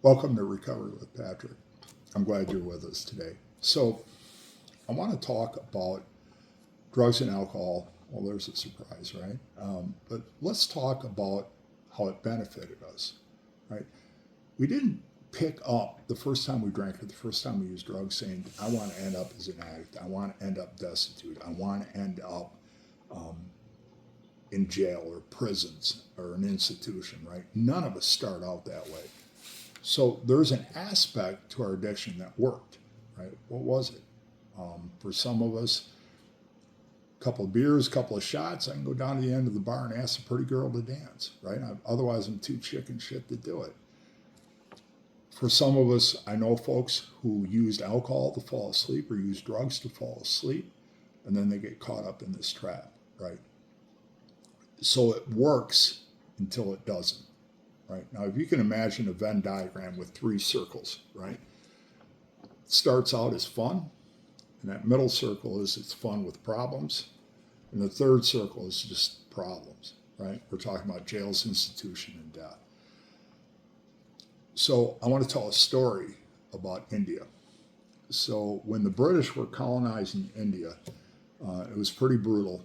Welcome to Recovery with Patrick. I'm glad you're with us today. So, I want to talk about drugs and alcohol. Well, there's a surprise, right? But let's talk about how it benefited us, right? We didn't pick up the first time we drank or the first time we used drugs saying, I want to end up as an addict. I want to end up destitute. I want to end up in jail or prisons or an institution, right? None of us start out that way. So there's an aspect to our addiction that worked, right? What was it? For some of us, a couple of beers, a couple of shots, I can go down to the end of the bar and ask a pretty girl to dance, right? Otherwise, I'm too chicken shit to do it. For some of us, I know folks who used alcohol to fall asleep or used drugs to fall asleep, and then they get caught up in this trap, right? So it works until it doesn't. Right? Now, if you can imagine a Venn diagram with three circles, right? It starts out as fun, and that middle circle is it's fun with problems, and the third circle is just problems, right? We're talking about jails, institution, and death. So I want to tell a story about India. So when the British were colonizing India, it was pretty brutal,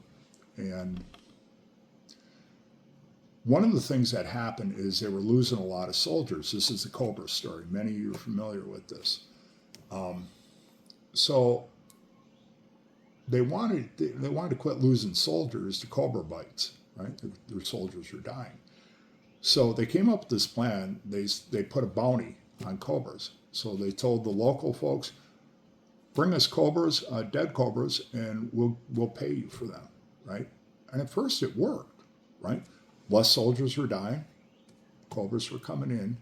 and one of the things that happened is they were losing a lot of soldiers. This is the COBRA story. Many of you are familiar with this. So they wanted to quit losing soldiers to COBRA bites, right? Their soldiers were dying. So they came up with this plan. They put a bounty on cobras. So they told the local folks, bring us cobras, dead cobras, and we'll pay you for them, right? And at first it worked, right? Less soldiers were dying, cobras were coming in.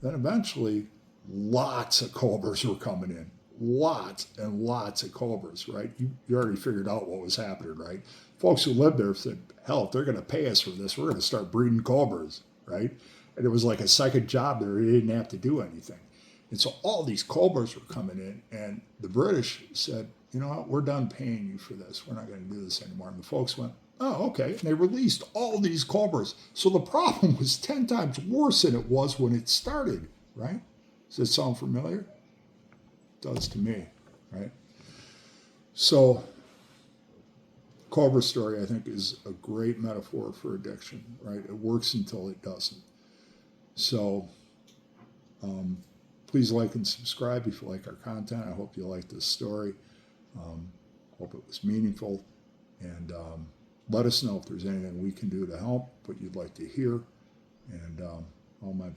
Then eventually, lots of cobras were coming in. Lots and lots of cobras, right? You already figured out what was happening, right? Folks who lived there said, hell, if they're going to pay us for this, we're going to start breeding cobras, right? And it was like a second job there. They didn't have to do anything. And so all these cobras were coming in, and the British said, you know what, we're done paying you for this. We're not going to do this anymore. And the folks went, oh, okay. And they released all these cobras. So the problem was 10 times worse than it was when it started, right? Does that sound familiar? It does to me, right? So COBRA story, I think, is a great metaphor for addiction, right? It works until it doesn't. So please like and subscribe if you like our content. I hope you like this story. Hope it was meaningful. And let us know if there's anything we can do to help, what you'd like to hear. And all my